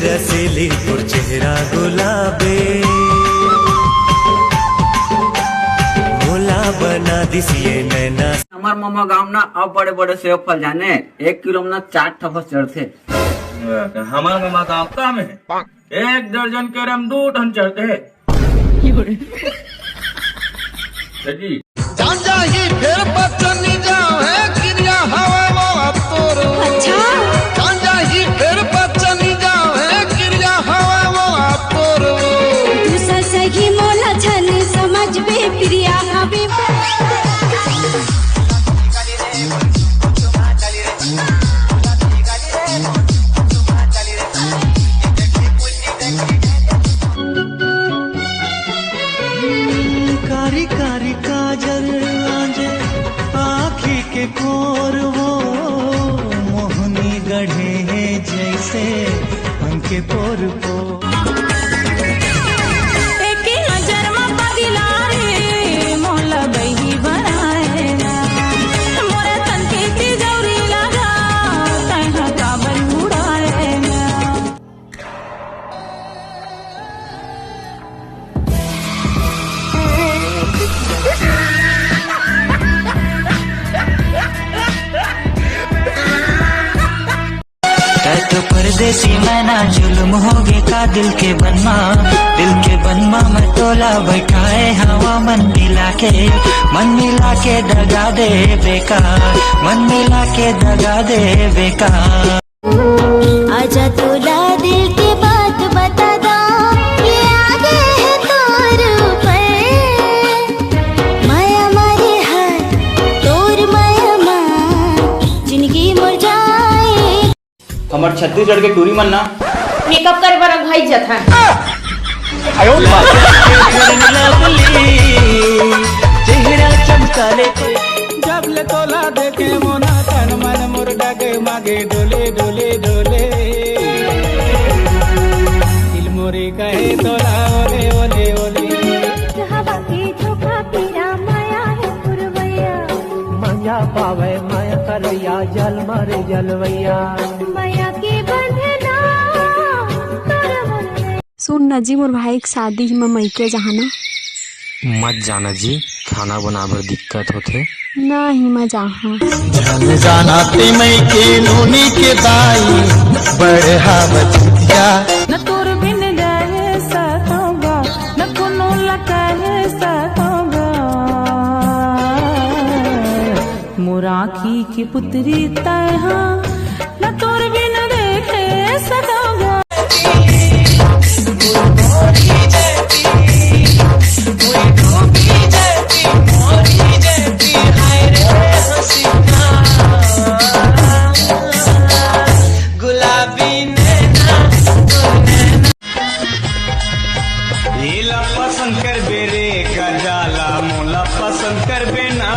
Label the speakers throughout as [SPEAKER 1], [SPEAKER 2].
[SPEAKER 1] रसीली और चेहरा गुलाबी भोला बना दिसिए नैना।
[SPEAKER 2] हमार मामा गाँव ना अब बड़े बड़े सेब फल जाने 1 किलो में 4 ठफस चढ़ते।
[SPEAKER 3] हमारा मामा गाँव का में 1 दर्जन के रम 2 टन चढ़ते है।
[SPEAKER 4] फिर पचनी जाओ है गिरिया हवा वो अब तोरो। अच्छा जान ही फिर पचनी जाओ है गिरिया हवा वो अब तोरो।
[SPEAKER 5] तू सही मोला छन समझ बे प्रिया हबीब।
[SPEAKER 1] कारी कारी काजल आंजे आँखी के कोर वो मोहनी गढ़े हैं जैसे उनके पोर को।
[SPEAKER 5] एक नजर में पगला रे मोला बही बनाए ना मोरे तन के तिजौरी लगा तैहा काबल उड़ाए ना।
[SPEAKER 1] तो परदेसी मैं ना जुल्म होगे का दिल के बनमा मैं तोला बैठाए हवा मन मिला के दगा दे बेकार।
[SPEAKER 5] आजा तोला दिल की बात बता दो ये आगे है तोर ऊपर माया मारे हाथ तोर माया मान जिंदगी मर जाए।
[SPEAKER 2] हमार छत्तीसगढ़ के टूरी मन ना
[SPEAKER 6] मेकअप करे बर भाई जथा
[SPEAKER 1] चेहरा चमकाले
[SPEAKER 4] जब ले तोला देखे मोना तन मन मोर डगे मागे डोले डोले डोले। दिल मोरे कहे तोला ओले ओले ओले।
[SPEAKER 5] हवा के झोंका पीरा माया है पुरवैया
[SPEAKER 1] माया पावे माया करैया जल मारे जलवैया।
[SPEAKER 5] माया के बंधना तोर मन में।
[SPEAKER 7] सुन ना जी मोर भाई के शादी में मैके जहाना
[SPEAKER 8] मत जाना जी खाना बनाबर दिक्कत होते
[SPEAKER 7] नहीं मैं जहाँ
[SPEAKER 4] जल जाना ते मई के नूनी के दाई बढ़ा बचिया।
[SPEAKER 5] न तोर बिन रहे सतोगा न कोनो लगे सतोगा मुराखी की पुत्री तैहा न तोर बिन देखे सतोगा।
[SPEAKER 4] पसंद कर बेरे का जाला मोला पसंद कर बेना।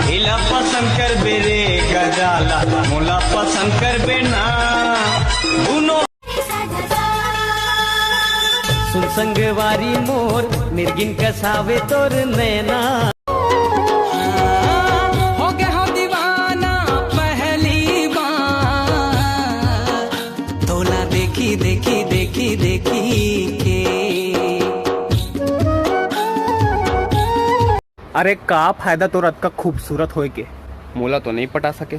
[SPEAKER 4] हिला पसंद कर बेरे का जाला मोला पसंद कर बेना।
[SPEAKER 1] सुन संगवारी मोर मिर्गिन कसावे तोर नैना।
[SPEAKER 4] हो गए हो दीवाना पहली बार
[SPEAKER 1] तोला देखी देखी देखी देखी के।
[SPEAKER 9] अरे का फायदा तो रत का खूबसूरत होए के
[SPEAKER 8] मोला तो नहीं पटा सके।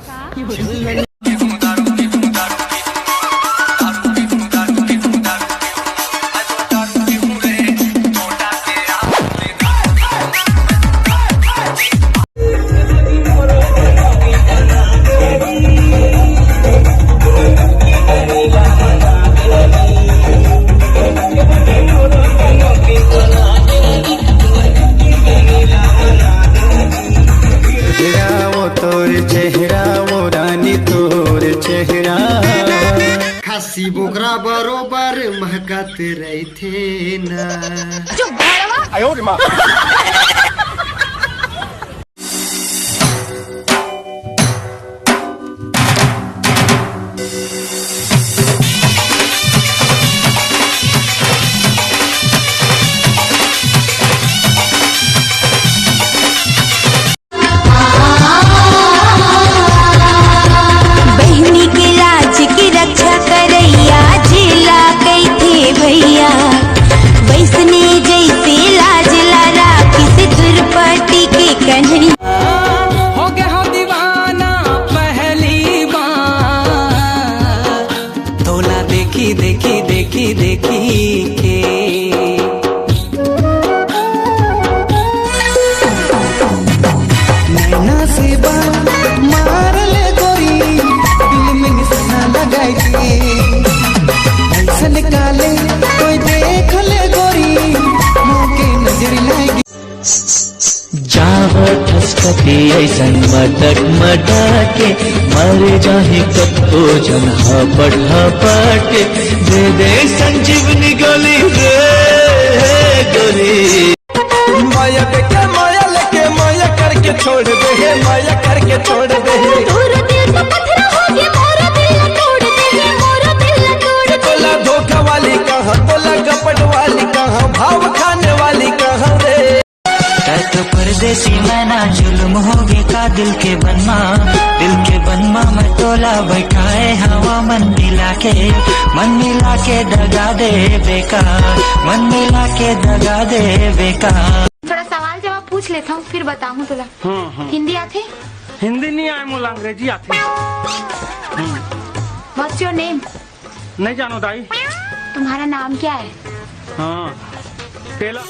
[SPEAKER 4] खासी बोकरा बरोबर महकत रही थे ना।
[SPEAKER 5] बहनी के लाज की रक्षा करैया जी
[SPEAKER 1] सखी ऐसन मटक मटाके मर जाही कत्तो जन हपट दे दे संजीवनी गोली रे गोली।
[SPEAKER 4] माया के माया लेके माया करके छोड़ दे, माया करके छोड़ दे। बोला धोखा वाली कहाँ, बोला कपट वाली कहाँ, भाव खाने वाली कहाँ रे।
[SPEAKER 1] तो परदेसी मैना जुल्म होगे का दिल के बनमा मैं तोला बैठाए हवा मन मिला के दगा दे बेकार, मन मिला के दगा दे बेकार।
[SPEAKER 6] थोड़ा सवाल जवाब पूछ लेता हूँ फिर बताऊँ तुला। हिंदी आते?
[SPEAKER 9] हिंदी नहीं आए मोला, अंग्रेजी आती।
[SPEAKER 6] What's your name?
[SPEAKER 9] नहीं जानो दाई।
[SPEAKER 6] तुम्हारा नाम क्या है?
[SPEAKER 9] हाँ टेलर।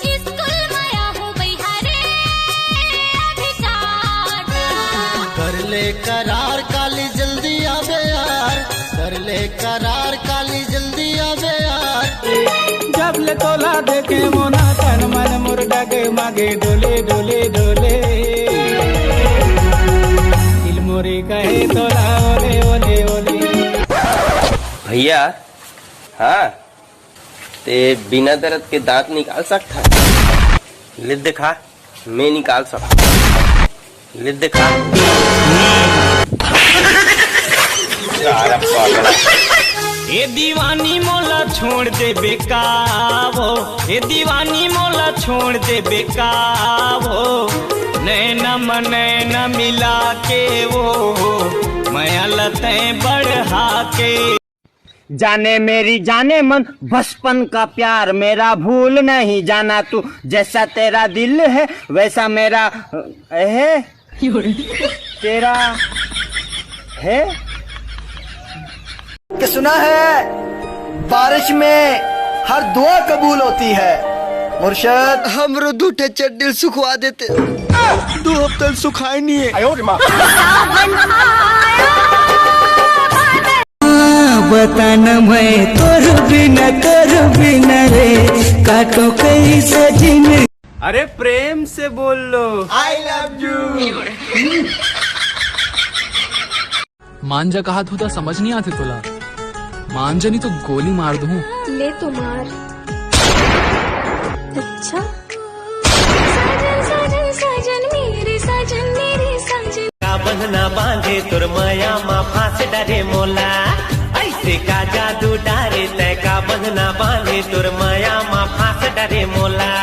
[SPEAKER 4] कर ले करार काली जल्दी आवे यार, कर ले करार काली जल्दी आवे यार।
[SPEAKER 9] जब ले तोला देखे मोना तन मन मुर्गा के मागे डोले डोले डोले। दिल मोरी कहे तोला ओले ओले ओले।
[SPEAKER 10] भैया हाँ ते बिना दर्द के दांत निकाल सकता? ले दिखा, मैं निकाल सकता। ले दिखा।
[SPEAKER 4] ए दीवानी मोला छोड़ दे बेकावो, ए दीवानी मोला छोड़ दे बेकावो। नैना मनैना मिला के वो माया लते बढ़ा के।
[SPEAKER 9] जाने मेरी जाने मन बचपन का प्यार मेरा भूल नहीं जाना तू, जैसा तेरा दिल है वैसा मेरा है तेरा है।
[SPEAKER 4] कि सुना है बारिश में हर दुआ कबूल होती है। मुर्शद हमरो दूठे चड्डील सुखवा देते, 2 हफ्ते सुखाई नहीं है।
[SPEAKER 1] बताना मैं तोर बिना रे काटो कैसे जिन।
[SPEAKER 9] अरे प्रेम से बोल लो।
[SPEAKER 4] I love you.
[SPEAKER 11] मांझा कहा था समझ नहीं आते तुला, मांझा नहीं तो गोली मार दूं।
[SPEAKER 7] ले तो मार। अच्छा साजन मेरे साजन।
[SPEAKER 1] का बंधना बांधे तुर माया मा फांस डरे मोला, ऐसे का जादू डारे तय का बंधना बांधे तुर माया मा फांस डरे मोला।